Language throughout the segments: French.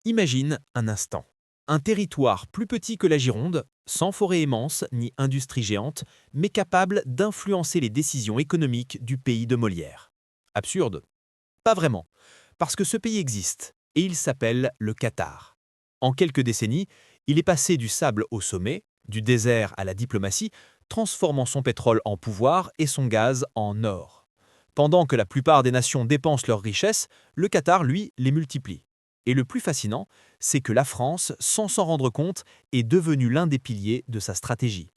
Imagine un instant. Un territoire plus petit que la Gironde, sans forêt immense ni industrie géante, mais capable d'influencer les décisions économiques du pays de Molière. Absurde? Pas vraiment, parce que ce pays existe, et il s'appelle le Qatar. En quelques décennies, il est passé du sable au sommet, du désert à la diplomatie, transformant son pétrole en pouvoir et son gaz en or. Pendant que la plupart des nations dépensent leurs richesses, le Qatar, lui, les multiplie. Et le plus fascinant, c'est que la France, sans s'en rendre compte, est devenue l'un des piliers de sa stratégie.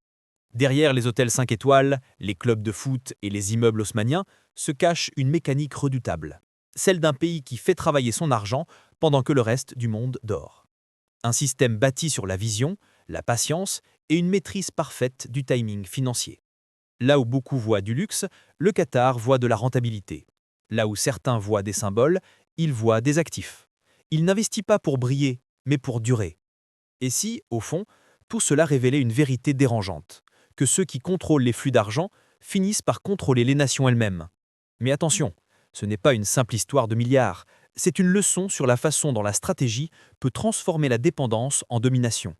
Derrière les hôtels 5 étoiles, les clubs de foot et les immeubles haussmanniens se cache une mécanique redoutable, celle d'un pays qui fait travailler son argent pendant que le reste du monde dort. Un système bâti sur la vision, la patience et une maîtrise parfaite du timing financier. Là où beaucoup voient du luxe, le Qatar voit de la rentabilité. Là où certains voient des symboles, il voit des actifs. Il n'investit pas pour briller, mais pour durer. Et si, au fond, tout cela révélait une vérité dérangeante, que ceux qui contrôlent les flux d'argent finissent par contrôler les nations elles-mêmes. Mais attention, ce n'est pas une simple histoire de milliards, c'est une leçon sur la façon dont la stratégie peut transformer la dépendance en domination.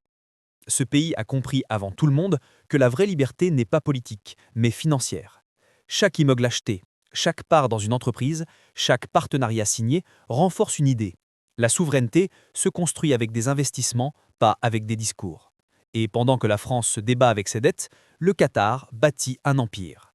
Ce pays a compris avant tout le monde que la vraie liberté n'est pas politique, mais financière. Chaque immeuble acheté, chaque part dans une entreprise, chaque partenariat signé renforce une idée. La souveraineté se construit avec des investissements, pas avec des discours. Et pendant que la France se débat avec ses dettes, le Qatar bâtit un empire.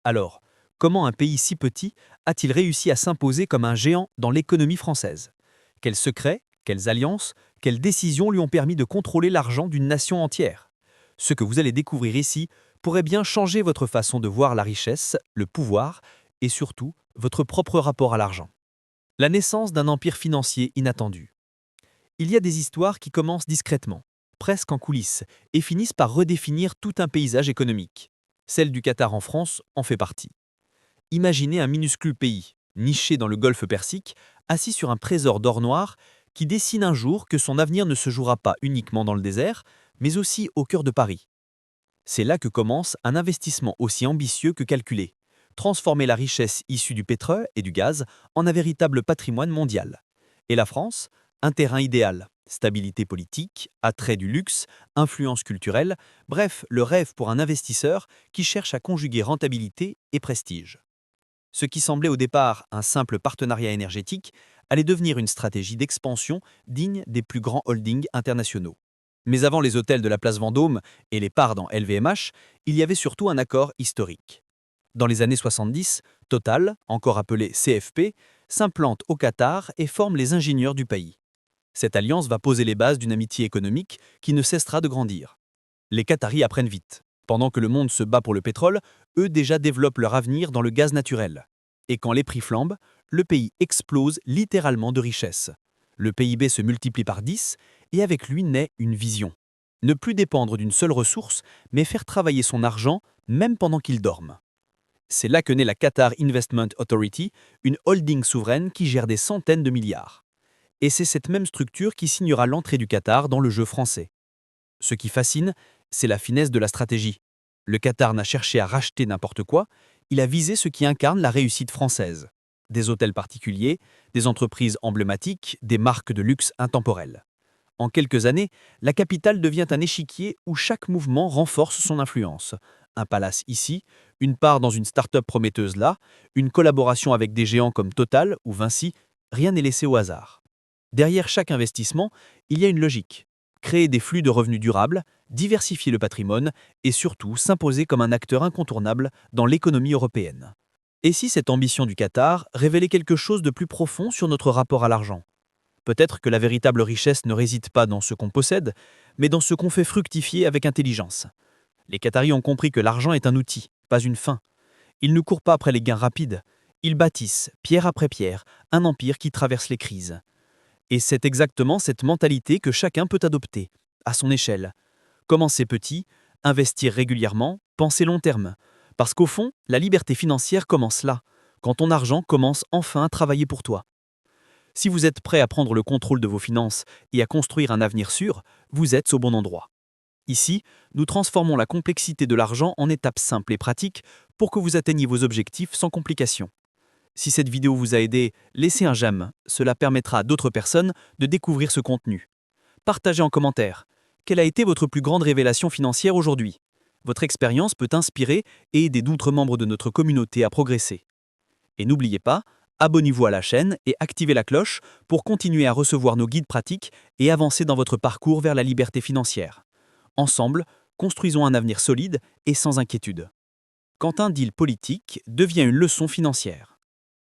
Alors, comment un pays si petit a-t-il réussi à s'imposer comme un géant dans l'économie française? Quels secrets, quelles alliances, quelles décisions lui ont permis de contrôler l'argent d'une nation entière? Ce que vous allez découvrir ici pourrait bien changer votre façon de voir la richesse, le pouvoir et surtout votre propre rapport à l'argent. La naissance d'un empire financier inattendu. Il y a des histoires qui commencent discrètement, presque en coulisses, et finissent par redéfinir tout un paysage économique. Celle du Qatar en France en fait partie. Imaginez un minuscule pays, niché dans le golfe Persique, assis sur un trésor d'or noir, qui décide un jour que son avenir ne se jouera pas uniquement dans le désert, mais aussi au cœur de Paris. C'est là que commence un investissement aussi ambitieux que calculé. Transformer la richesse issue du pétrole et du gaz en un véritable patrimoine mondial. Et la France? Un terrain idéal. Stabilité politique, attrait du luxe, influence culturelle, bref, le rêve pour un investisseur qui cherche à conjuguer rentabilité et prestige. Ce qui semblait au départ un simple partenariat énergétique allait devenir une stratégie d'expansion digne des plus grands holdings internationaux. Mais avant les hôtels de la place Vendôme et les parts dans LVMH, il y avait surtout un accord historique. Dans les années 70, Total, encore appelé CFP, s'implante au Qatar et forme les ingénieurs du pays. Cette alliance va poser les bases d'une amitié économique qui ne cessera de grandir. Les Qataris apprennent vite. Pendant que le monde se bat pour le pétrole, eux déjà développent leur avenir dans le gaz naturel. Et quand les prix flambent, le pays explose littéralement de richesse. Le PIB se multiplie par 10 et avec lui naît une vision. Ne plus dépendre d'une seule ressource, mais faire travailler son argent même pendant qu'il dorme. C'est là que naît la Qatar Investment Authority, une holding souveraine qui gère des centaines de milliards. Et c'est cette même structure qui signera l'entrée du Qatar dans le jeu français. Ce qui fascine, c'est la finesse de la stratégie. Le Qatar n'a cherché à racheter n'importe quoi, il a visé ce qui incarne la réussite française. Des hôtels particuliers, des entreprises emblématiques, des marques de luxe intemporelles. En quelques années, la capitale devient un échiquier où chaque mouvement renforce son influence. Un palace ici, une part dans une start-up prometteuse là, une collaboration avec des géants comme Total ou Vinci, rien n'est laissé au hasard. Derrière chaque investissement, il y a une logique. Créer des flux de revenus durables, diversifier le patrimoine et surtout s'imposer comme un acteur incontournable dans l'économie européenne. Et si cette ambition du Qatar révélait quelque chose de plus profond sur notre rapport à l'argent? Peut-être que la véritable richesse ne réside pas dans ce qu'on possède, mais dans ce qu'on fait fructifier avec intelligence. Les Qataris ont compris que l'argent est un outil, pas une fin. Ils ne courent pas après les gains rapides. Ils bâtissent, pierre après pierre, un empire qui traverse les crises. Et c'est exactement cette mentalité que chacun peut adopter, à son échelle. Commencer petit, investir régulièrement, penser long terme. Parce qu'au fond, la liberté financière commence là, quand ton argent commence enfin à travailler pour toi. Si vous êtes prêt à prendre le contrôle de vos finances et à construire un avenir sûr, vous êtes au bon endroit. Ici, nous transformons la complexité de l'argent en étapes simples et pratiques pour que vous atteigniez vos objectifs sans complications. Si cette vidéo vous a aidé, laissez un j'aime, cela permettra à d'autres personnes de découvrir ce contenu. Partagez en commentaire. Quelle a été votre plus grande révélation financière aujourd'hui? Votre expérience peut inspirer et aider d'autres membres de notre communauté à progresser. Et n'oubliez pas, abonnez-vous à la chaîne et activez la cloche pour continuer à recevoir nos guides pratiques et avancer dans votre parcours vers la liberté financière. Ensemble, construisons un avenir solide et sans inquiétude. Quand un deal politique devient une leçon financière.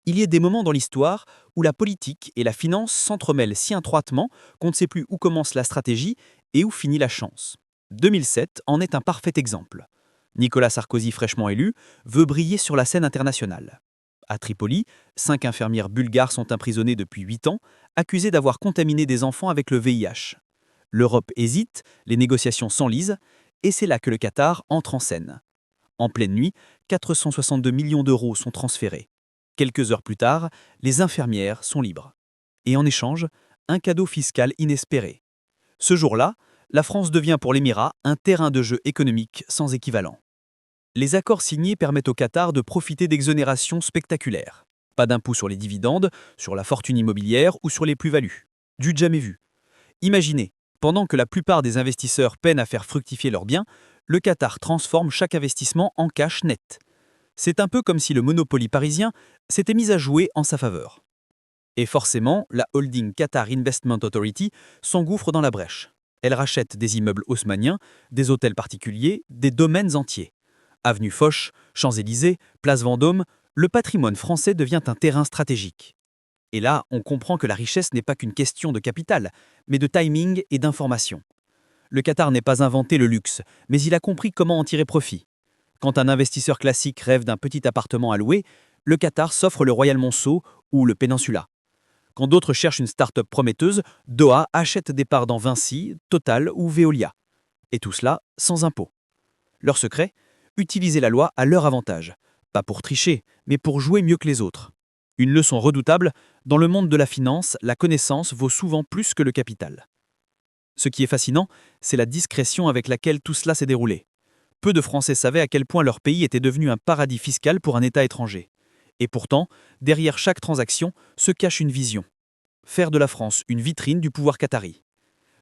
Il y a des moments dans l'histoire où la politique et la finance s'entremêlent si étroitement qu'on ne sait plus où commence la stratégie et où finit la chance. 2007 en est un parfait exemple. Nicolas Sarkozy, fraîchement élu, veut briller sur la scène internationale. À Tripoli, 5 infirmières bulgares sont emprisonnées depuis 8 ans, accusées d'avoir contaminé des enfants avec le VIH. L'Europe hésite, les négociations s'enlisent, et c'est là que le Qatar entre en scène. En pleine nuit, 462 millions d'euros sont transférés. Quelques heures plus tard, les infirmières sont libres. Et en échange, un cadeau fiscal inespéré. Ce jour-là, la France devient pour l'Émirat un terrain de jeu économique sans équivalent. Les accords signés permettent au Qatar de profiter d'exonérations spectaculaires. Pas d'impôt sur les dividendes, sur la fortune immobilière ou sur les plus-values. Du jamais vu. Imaginez, pendant que la plupart des investisseurs peinent à faire fructifier leurs biens, le Qatar transforme chaque investissement en cash net. C'est un peu comme si le Monopoly parisien s'était mis à jouer en sa faveur. Et forcément, la holding Qatar Investment Authority s'engouffre dans la brèche. Elle rachète des immeubles haussmanniens, des hôtels particuliers, des domaines entiers. Avenue Foch, Champs-Élysées, Place Vendôme, le patrimoine français devient un terrain stratégique. Et là, on comprend que la richesse n'est pas qu'une question de capital, mais de timing et d'information. Le Qatar n'est pas inventé le luxe, mais il a compris comment en tirer profit. Quand un investisseur classique rêve d'un petit appartement à louer, le Qatar s'offre le Royal Monceau ou le Peninsula. Quand d'autres cherchent une start-up prometteuse, Doha achète des parts dans Vinci, Total ou Veolia. Et tout cela sans impôt. Leur secret? Utiliser la loi à leur avantage. Pas pour tricher, mais pour jouer mieux que les autres. Une leçon redoutable, dans le monde de la finance, la connaissance vaut souvent plus que le capital. Ce qui est fascinant, c'est la discrétion avec laquelle tout cela s'est déroulé. Peu de Français savaient à quel point leur pays était devenu un paradis fiscal pour un État étranger. Et pourtant, derrière chaque transaction se cache une vision. Faire de la France une vitrine du pouvoir qatari.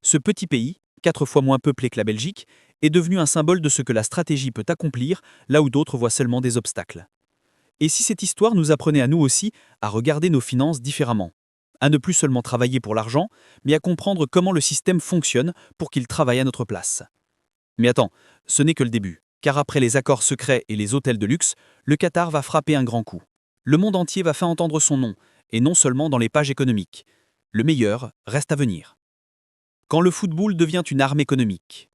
Ce petit pays, 4 fois moins peuplé que la Belgique, est devenu un symbole de ce que la stratégie peut accomplir là où d'autres voient seulement des obstacles. Et si cette histoire nous apprenait à nous aussi à regarder nos finances différemment, à ne plus seulement travailler pour l'argent, mais à comprendre comment le système fonctionne pour qu'il travaille à notre place. Mais attends, ce n'est que le début, car après les accords secrets et les hôtels de luxe, le Qatar va frapper un grand coup. Le monde entier va faire entendre son nom, et non seulement dans les pages économiques. Le meilleur reste à venir. Quand le football devient une arme économique.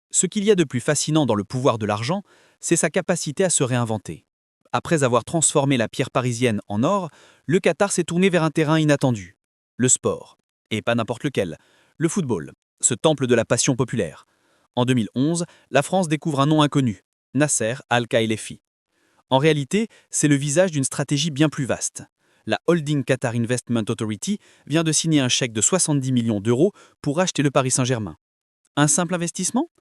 Ce qu'il y a de plus fascinant dans le pouvoir de l'argent, c'est sa capacité à se réinventer. Après avoir transformé la pierre parisienne en or, le Qatar s'est tourné vers un terrain inattendu. Le sport. Et pas n'importe lequel. Le football, ce temple de la passion populaire. En 2011, la France découvre un nom inconnu, Nasser Al-Khelaifi. En réalité, c'est le visage d'une stratégie bien plus vaste. La holding Qatar Investment Authority vient de signer un chèque de 70 millions d'euros pour acheter le Paris Saint-Germain. Un simple investissement?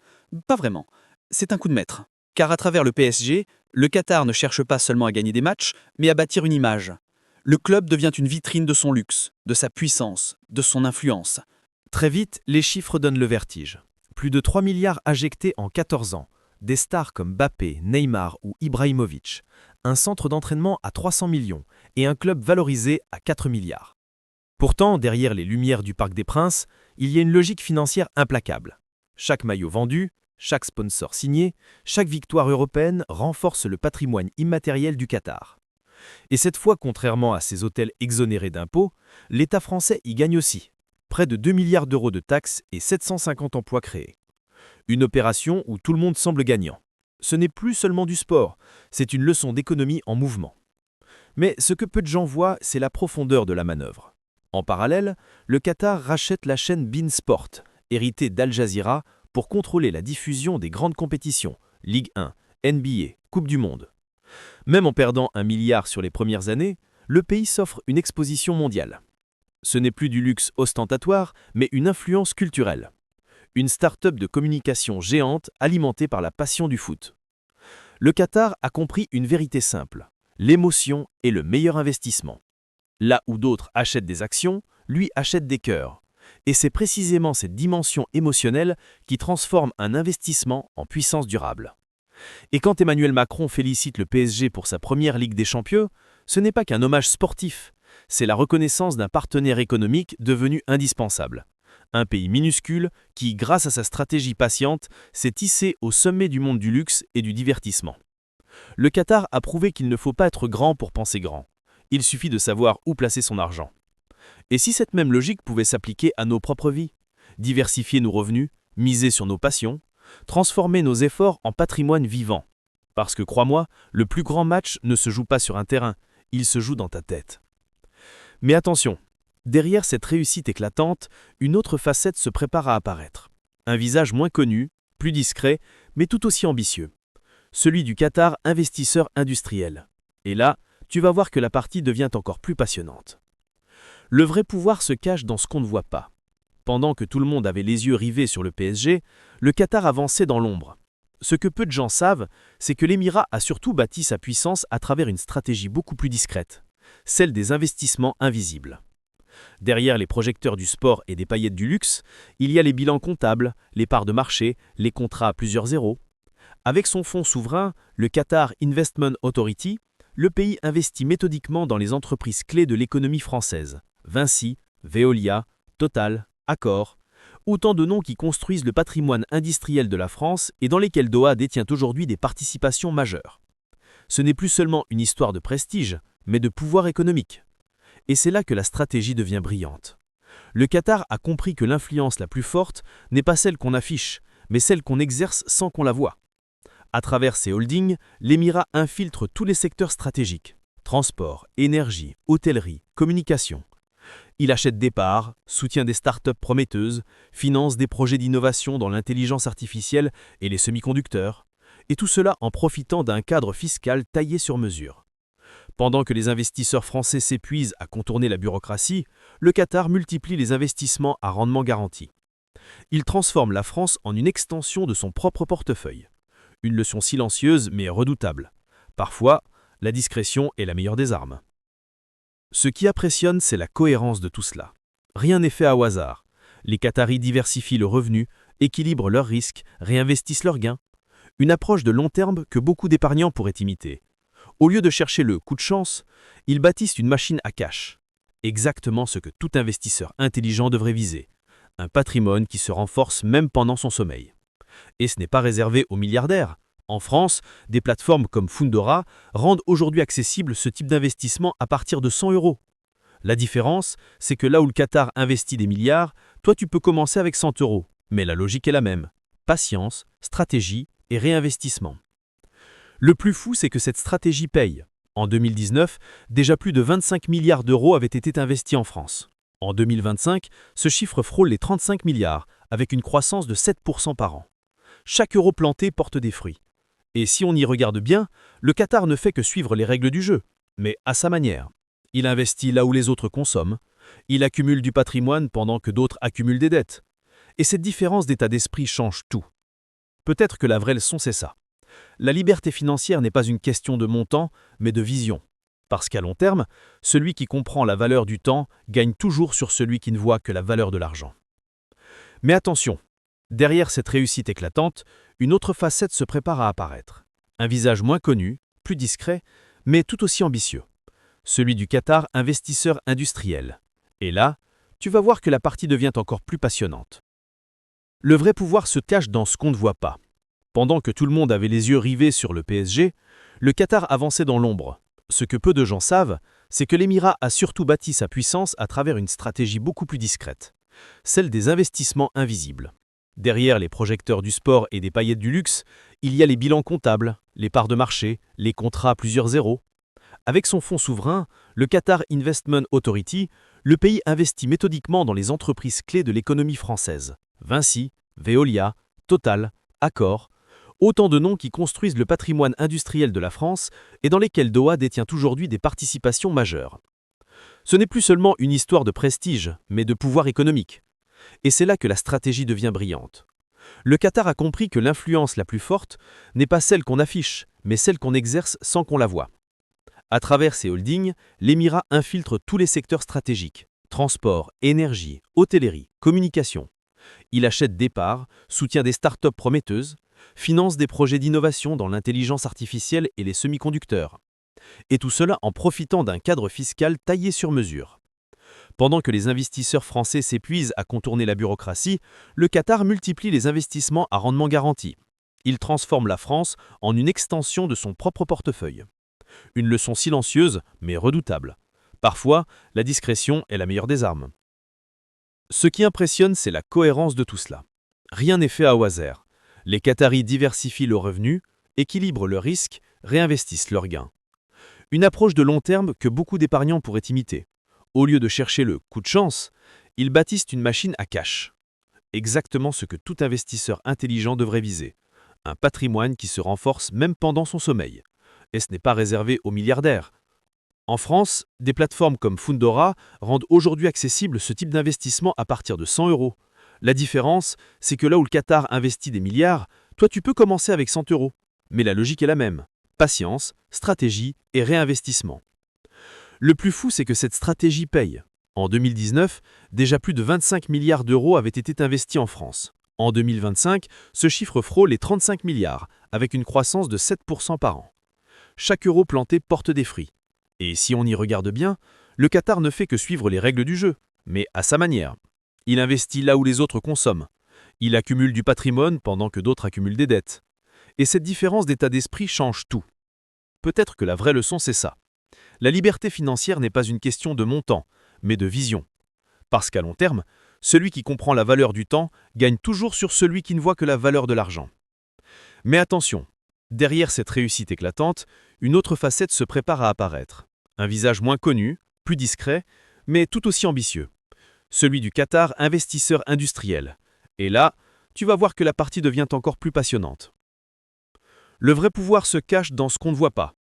Pas vraiment. C'est un coup de maître. Car à travers le PSG, le Qatar ne cherche pas seulement à gagner des matchs, mais à bâtir une image. Le club devient une vitrine de son luxe, de sa puissance, de son influence. Très vite, les chiffres donnent le vertige. Plus de 3 milliards injectés en 14 ans. Des stars comme Mbappé, Neymar ou Ibrahimovic. Un centre d'entraînement à 300 millions et un club valorisé à 4 milliards. Pourtant, derrière les lumières du Parc des Princes, il y a une logique financière implacable. Chaque maillot vendu, chaque sponsor signé, chaque victoire européenne renforce le patrimoine immatériel du Qatar. Et cette fois, contrairement à ces hôtels exonérés d'impôts, l'État français y gagne aussi. Près de 2 milliards d'euros de taxes et 750 emplois créés. Une opération où tout le monde semble gagnant. Ce n'est plus seulement du sport, c'est une leçon d'économie en mouvement. Mais ce que peu de gens voient, c'est la profondeur de la manœuvre. En parallèle, le Qatar rachète la chaîne beIN Sport, héritée d'Al Jazeera, pour contrôler la diffusion des grandes compétitions, Ligue 1, NBA, Coupe du Monde. Même en perdant 1 milliard sur les premières années, le pays s'offre une exposition mondiale. Ce n'est plus du luxe ostentatoire, mais une influence culturelle. Une start-up de communication géante alimentée par la passion du foot. Le Qatar a compris une vérité simple. L'émotion est le meilleur investissement. Là où d'autres achètent des actions, lui achète des cœurs. Et c'est précisément cette dimension émotionnelle qui transforme un investissement en puissance durable. Et quand Emmanuel Macron félicite le PSG pour sa première Ligue des Champions, ce n'est pas qu'un hommage sportif, c'est la reconnaissance d'un partenaire économique devenu indispensable. Un pays minuscule qui, grâce à sa stratégie patiente, s'est hissé au sommet du monde du luxe et du divertissement. Le Qatar a prouvé qu'il ne faut pas être grand pour penser grand. Il suffit de savoir où placer son argent. Et si cette même logique pouvait s'appliquer à nos propres vies? Diversifier nos revenus, miser sur nos passions, transformer nos efforts en patrimoine vivant. Parce que crois-moi, le plus grand match ne se joue pas sur un terrain, il se joue dans ta tête. Mais attention, derrière cette réussite éclatante, une autre facette se prépare à apparaître. Un visage moins connu, plus discret, mais tout aussi ambitieux. Celui du Qatar investisseur industriel. Et là, tu vas voir que la partie devient encore plus passionnante. Le vrai pouvoir se cache dans ce qu'on ne voit pas. Pendant que tout le monde avait les yeux rivés sur le PSG, le Qatar avançait dans l'ombre. Ce que peu de gens savent, c'est que l'Émirat a surtout bâti sa puissance à travers une stratégie beaucoup plus discrète, celle des investissements invisibles. Derrière les projecteurs du sport et des paillettes du luxe, il y a les bilans comptables, les parts de marché, les contrats à plusieurs zéros. Avec son fonds souverain, le Qatar Investment Authority, le pays investit méthodiquement dans les entreprises clés de l'économie française. Vinci, Veolia, Total, Accor, autant de noms qui construisent le patrimoine industriel de la France et dans lesquels Doha détient aujourd'hui des participations majeures. Ce n'est plus seulement une histoire de prestige, mais de pouvoir économique. Et c'est là que la stratégie devient brillante. Le Qatar a compris que l'influence la plus forte n'est pas celle qu'on affiche, mais celle qu'on exerce sans qu'on la voie. À travers ses holdings, l'Émirat infiltre tous les secteurs stratégiques. Transport, énergie, hôtellerie, communication. Il achète des parts, soutient des startups prometteuses, finance des projets d'innovation dans l'intelligence artificielle et les semi-conducteurs, et tout cela en profitant d'un cadre fiscal taillé sur mesure. Pendant que les investisseurs français s'épuisent à contourner la bureaucratie, le Qatar multiplie les investissements à rendement garanti. Il transforme la France en une extension de son propre portefeuille. Une leçon silencieuse mais redoutable. Parfois, la discrétion est la meilleure des armes. Ce qui impressionne, c'est la cohérence de tout cela. Rien n'est fait au hasard. Les Qataris diversifient le revenu, équilibrent leurs risques, réinvestissent leurs gains. Une approche de long terme que beaucoup d'épargnants pourraient imiter. Au lieu de chercher le coup de chance, ils bâtissent une machine à cash. Exactement ce que tout investisseur intelligent devrait viser. Un patrimoine qui se renforce même pendant son sommeil. Et ce n'est pas réservé aux milliardaires. En France, des plateformes comme Fundora rendent aujourd'hui accessible ce type d'investissement à partir de 100 €. La différence, c'est que là où le Qatar investit des milliards, toi tu peux commencer avec 100 €. Mais la logique est la même. Patience, stratégie et réinvestissement. Le plus fou, c'est que cette stratégie paye. En 2019, déjà plus de 25 milliards d'euros avaient été investis en France. En 2025, ce chiffre frôle les 35 milliards, avec une croissance de 7% par an. Chaque euro planté porte des fruits. Et si on y regarde bien, le Qatar ne fait que suivre les règles du jeu, mais à sa manière. Il investit là où les autres consomment, il accumule du patrimoine pendant que d'autres accumulent des dettes. Et cette différence d'état d'esprit change tout. Peut-être que la vraie leçon, c'est ça. La liberté financière n'est pas une question de montant, mais de vision. Parce qu'à long terme, celui qui comprend la valeur du temps gagne toujours sur celui qui ne voit que la valeur de l'argent. Mais attention, derrière cette réussite éclatante, une autre facette se prépare à apparaître. Un visage moins connu, plus discret, mais tout aussi ambitieux. Celui du Qatar investisseur industriel. Et là, tu vas voir que la partie devient encore plus passionnante. Le vrai pouvoir se cache dans ce qu'on ne voit pas. Pendant que tout le monde avait les yeux rivés sur le PSG, le Qatar avançait dans l'ombre. Ce que peu de gens savent, c'est que l'Émirat a surtout bâti sa puissance à travers une stratégie beaucoup plus discrète, celle des investissements invisibles. Derrière les projecteurs du sport et des paillettes du luxe, il y a les bilans comptables, les parts de marché, les contrats à plusieurs zéros. Avec son fonds souverain, le Qatar Investment Authority, le pays investit méthodiquement dans les entreprises clés de l'économie française. Vinci, Veolia, Total, Accor, autant de noms qui construisent le patrimoine industriel de la France et dans lesquels Doha détient aujourd'hui des participations majeures. Ce n'est plus seulement une histoire de prestige, mais de pouvoir économique. Et c'est là que la stratégie devient brillante. Le Qatar a compris que l'influence la plus forte n'est pas celle qu'on affiche, mais celle qu'on exerce sans qu'on la voie. À travers ses holdings, l'Émirat infiltre tous les secteurs stratégiques: transport, énergie, hôtellerie, communication. Il achète des parts, soutient des startups prometteuses, finance des projets d'innovation dans l'intelligence artificielle et les semi-conducteurs. Et tout cela en profitant d'un cadre fiscal taillé sur mesure. Pendant que les investisseurs français s'épuisent à contourner la bureaucratie, le Qatar multiplie les investissements à rendement garanti. Il transforme la France en une extension de son propre portefeuille. Une leçon silencieuse, mais redoutable. Parfois, la discrétion est la meilleure des armes. Ce qui impressionne, c'est la cohérence de tout cela. Rien n'est fait au hasard. Les Qataris diversifient leurs revenus, équilibrent leurs risques, réinvestissent leurs gains. Une approche de long terme que beaucoup d'épargnants pourraient imiter. Au lieu de chercher le coup de chance, ils bâtissent une machine à cash. Exactement ce que tout investisseur intelligent devrait viser. Un patrimoine qui se renforce même pendant son sommeil. Et ce n'est pas réservé aux milliardaires. En France, des plateformes comme Fundora rendent aujourd'hui accessible ce type d'investissement à partir de 100 €. La différence, c'est que là où le Qatar investit des milliards, toi tu peux commencer avec 100 €. Mais la logique est la même. Patience, stratégie et réinvestissement. Le plus fou, c'est que cette stratégie paye. En 2019, déjà plus de 25 milliards d'euros avaient été investis en France. En 2025, ce chiffre frôle les 35 milliards, avec une croissance de 7% par an. Chaque euro planté porte des fruits. Et si on y regarde bien, le Qatar ne fait que suivre les règles du jeu, mais à sa manière. Il investit là où les autres consomment. Il accumule du patrimoine pendant que d'autres accumulent des dettes. Et cette différence d'état d'esprit change tout. Peut-être que la vraie leçon, c'est ça. La liberté financière n'est pas une question de montant, mais de vision. Parce qu'à long terme, celui qui comprend la valeur du temps gagne toujours sur celui qui ne voit que la valeur de l'argent. Mais attention, derrière cette réussite éclatante, une autre facette se prépare à apparaître. Un visage moins connu, plus discret, mais tout aussi ambitieux. Celui du Qatar investisseur industriel. Et là, tu vas voir que la partie devient encore plus passionnante. Le vrai pouvoir se cache dans ce qu'on ne voit pas.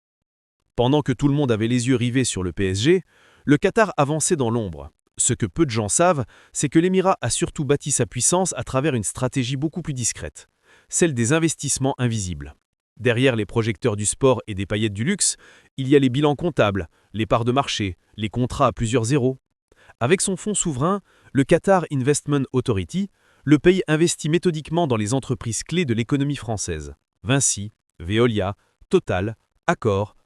Pendant que tout le monde avait les yeux rivés sur le PSG, le Qatar avançait dans l'ombre. Ce que peu de gens savent, c'est que l'Émirat a surtout bâti sa puissance à travers une stratégie beaucoup plus discrète, celle des investissements invisibles. Derrière les projecteurs du sport et des paillettes du luxe, il y a les bilans comptables, les parts de marché, les contrats à plusieurs zéros. Avec son fonds souverain, le Qatar Investment Authority, le pays investit méthodiquement dans les entreprises clés de l'économie française. Vinci, Veolia, Total, Accor,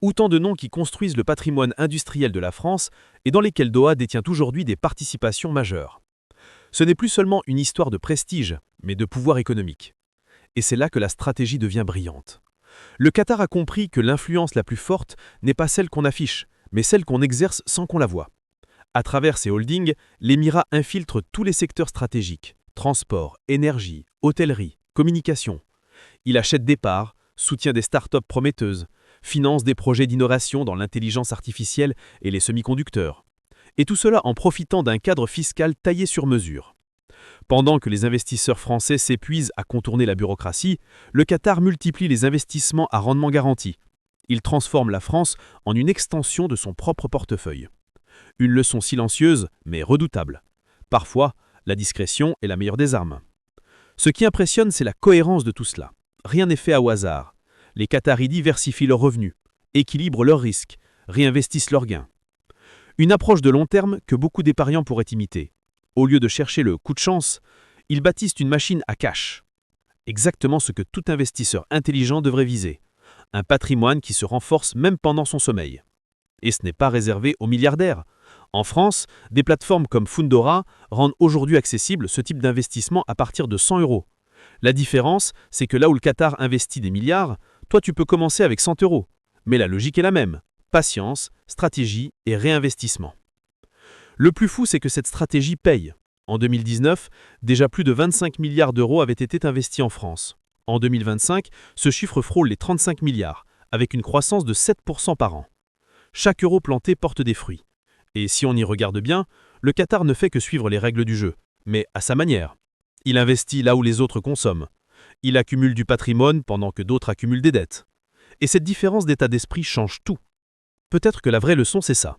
autant de noms qui construisent le patrimoine industriel de la France et dans lesquels Doha détient aujourd'hui des participations majeures. Ce n'est plus seulement une histoire de prestige, mais de pouvoir économique. Et c'est là que la stratégie devient brillante. Le Qatar a compris que l'influence la plus forte n'est pas celle qu'on affiche, mais celle qu'on exerce sans qu'on la voie. À travers ses holdings, l'Émirat infiltre tous les secteurs stratégiques: transport, énergie, hôtellerie, communication. Il achète des parts, soutient des startups prometteuses, finance des projets d'innovation dans l'intelligence artificielle et les semi-conducteurs. Et tout cela en profitant d'un cadre fiscal taillé sur mesure. Pendant que les investisseurs français s'épuisent à contourner la bureaucratie, le Qatar multiplie les investissements à rendement garanti. Il transforme la France en une extension de son propre portefeuille. Une leçon silencieuse, mais redoutable. Parfois, la discrétion est la meilleure des armes. Ce qui impressionne, c'est la cohérence de tout cela. Rien n'est fait au hasard. Les Qataris diversifient leurs revenus, équilibrent leurs risques, réinvestissent leurs gains. Une approche de long terme que beaucoup d'épargnants pourraient imiter. Au lieu de chercher le coup de chance, ils bâtissent une machine à cash. Exactement ce que tout investisseur intelligent devrait viser. Un patrimoine qui se renforce même pendant son sommeil. Et ce n'est pas réservé aux milliardaires. En France, des plateformes comme Fundora rendent aujourd'hui accessible ce type d'investissement à partir de 100 €. La différence, c'est que là où le Qatar investit des milliards, toi tu peux commencer avec 100 €. Mais la logique est la même. Patience, stratégie et réinvestissement. Le plus fou, c'est que cette stratégie paye. En 2019, déjà plus de 25 milliards d'euros avaient été investis en France. En 2025, ce chiffre frôle les 35 milliards, avec une croissance de 7% par an. Chaque euro planté porte des fruits. Et si on y regarde bien, le Qatar ne fait que suivre les règles du jeu, mais à sa manière. Il investit là où les autres consomment. Il accumule du patrimoine pendant que d'autres accumulent des dettes. Et cette différence d'état d'esprit change tout. Peut-être que la vraie leçon, c'est ça.